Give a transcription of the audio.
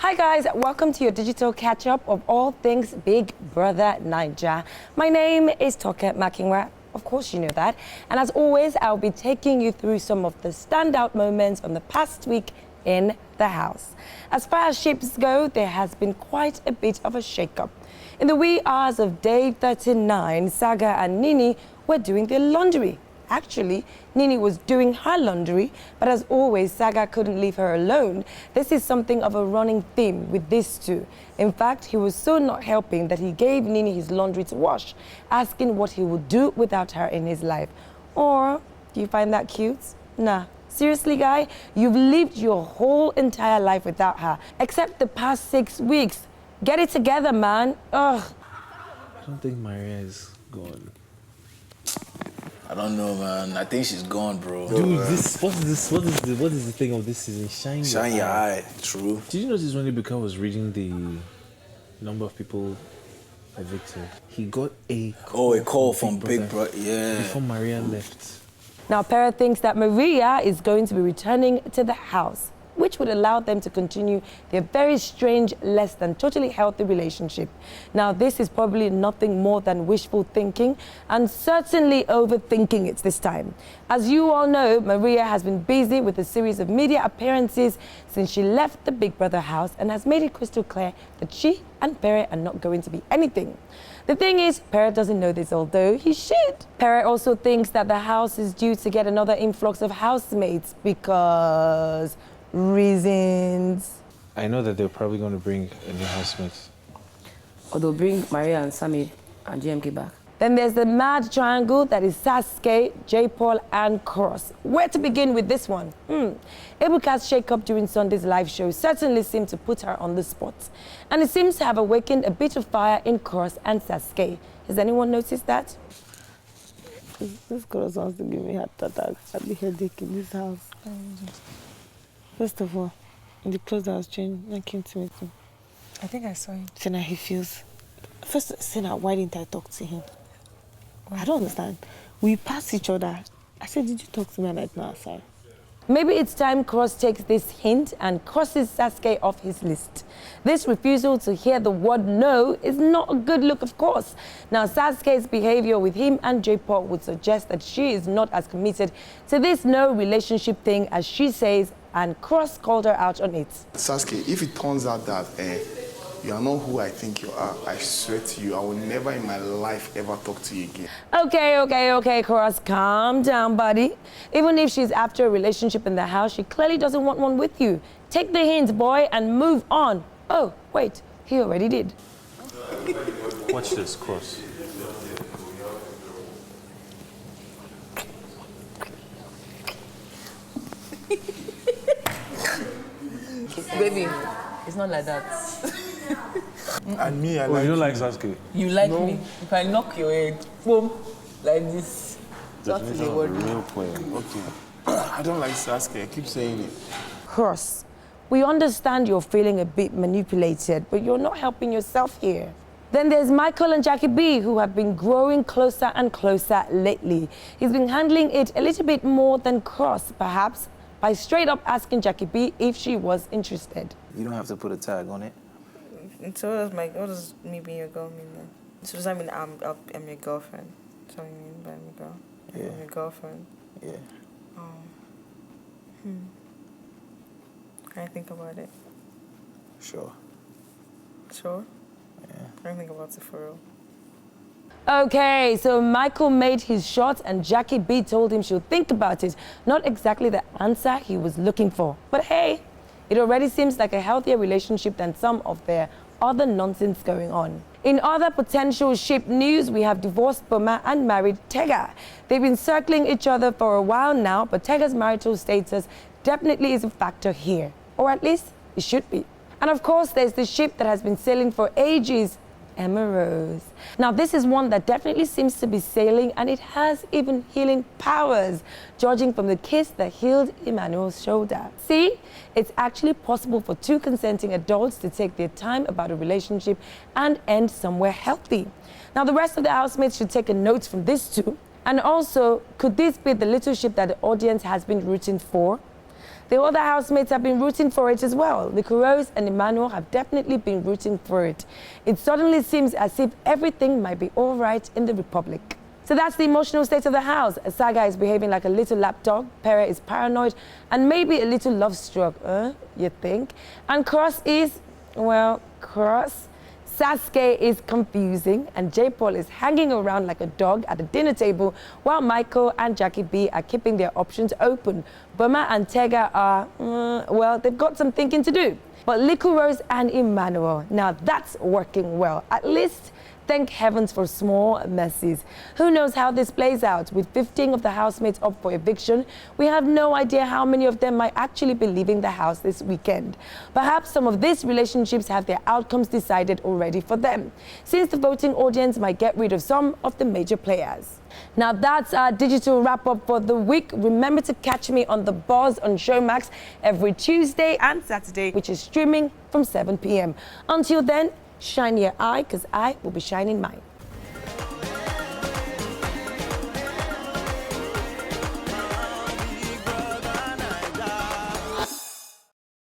Hi guys, welcome to your digital catch-up of all things Big Brother Naija. My name is Toke Makinwa. Of course you know that. And as always, I'll be taking you through some of the standout moments from the past week in the house. As far as ships go, there has been quite a bit of a shake-up. In the wee hours of day 39, Saga and Nini were doing their laundry. Actually, Nini was doing her laundry, but as always, Saga couldn't leave her alone. This is something of a running theme with these two. In fact, he was so not helping that he gave Nini his laundry to wash, asking what he would do without her in his life. Or, do you find that cute? Nah. Seriously, guy, you've lived your whole entire life without her, except the past 6 weeks. Get it together, man. Ugh. I don't think Maria is gone. I don't know, man. I think she's gone, bro. Dude, what is the thing of this season? Shine your eye. True. Did you notice when Ibuka was reading the number of people evicted? He got a call from Big Brother. Yeah. Before Maria left. Now, Pera thinks that Maria is going to be returning to the house, which would allow them to continue their very strange, less than totally healthy relationship. Now, this is probably nothing more than wishful thinking and certainly overthinking it this time. As you all know, Maria has been busy with a series of media appearances since she left the Big Brother house and has made it crystal clear that she and Pera are not going to be anything. The thing is, Pera doesn't know this, although he should. Pera also thinks that the house is due to get another influx of housemates because reasons. I know that they're probably going to bring a new housemate. Or they'll bring Maria and Sammy and GMK back. Then there's the mad triangle that is Sasuke, J. Paul, and Cross. Where to begin with this one? Ebuka's shake-up during Sunday's live show certainly seemed to put her on the spot. And it seems to have awakened a bit of fire in Cross and Sasuke. Has anyone noticed that? This Cross wants to give me heart attack at the headache in this house. First of all, the clothes that was changing, I came to meet him. I think I saw him. Saying how he feels. First, saying why didn't I talk to him? I don't understand. We passed each other. I said, did you talk to me? And I no, sorry. Maybe it's time Cross takes this hint and crosses Sasuke off his list. This refusal to hear the word no is not a good look, of course. Now, Sasuke's behavior with him and J. Paul would suggest that she is not as committed to this no relationship thing as she says, and Cross called her out on it. Sasuke, if it turns out that you are not who I think you are, I swear to you, I will never in my life ever talk to you again. Okay, Cross, calm down, buddy. Even if she's after a relationship in the house, she clearly doesn't want one with you. Take the hint, boy, and move on. Oh, wait, he already did. Watch this, Cross. Baby, it's not like that. And me, I you don't like Sasuke? You like me. If I knock your head, boom, like this. That's the word. Real point. Okay. I don't like Sasuke. I keep saying it. Cross, we understand you're feeling a bit manipulated, but you're not helping yourself here. Then there's Michael and Jackie B, who have been growing closer and closer lately. He's been handling it a little bit more than Cross, perhaps, by straight up asking Jackie B if she was interested. You don't have to put a tag on it. So what does me being your girl mean then? So does that mean I'm your girlfriend? That's what you mean by I'm your girl? Yeah. I'm your girlfriend? Yeah. Can I think about it? Sure. Sure? Yeah. I don't think about it for real. Okay, so Michael made his shot and Jackie B told him she'll think about it. Not exactly the answer he was looking for. But hey, it already seems like a healthier relationship than some of their other nonsense going on. In other potential ship news, we have divorced Boma and married Tega. They've been circling each other for a while now, but Tega's marital status definitely is a factor here. Or at least it should be. And of course, there's the ship that has been sailing for ages, Emma Rose. Now, this is one that definitely seems to be sailing, and it has even healing powers, judging from the kiss that healed Emmanuel's shoulder. See, it's actually possible for two consenting adults to take their time about a relationship and end somewhere healthy. Now, the rest of the housemates should take a note from this too. And also, could this be the little ship that the audience has been rooting for? The other housemates have been rooting for it as well. Rose and Emmanuel have definitely been rooting for it. It suddenly seems as if everything might be all right in the Republic. So that's the emotional state of the house. Saga is behaving like a little lapdog, Pere is paranoid, and maybe a little love-struck, you think? And Cross is, well, Cross. Sasuke is confusing, and J. Paul is hanging around like a dog at the dinner table, while Michael and Jackie B are keeping their options open. Burma and Tega are, well, they've got some thinking to do. But Rose and Emmanuel, now that's working well. At least, thank heavens for small mercies. Who knows how this plays out? With 15 of the housemates up for eviction, we have no idea how many of them might actually be leaving the house this weekend. Perhaps some of these relationships have their outcomes decided already for them, since the voting audience might get rid of some of the major players. Now that's our digital wrap-up for the week. Remember to catch me on The Buzz on Showmax every Tuesday and Saturday, which is streaming from 7 p.m. Until then, shine your eye, because I will be shining mine.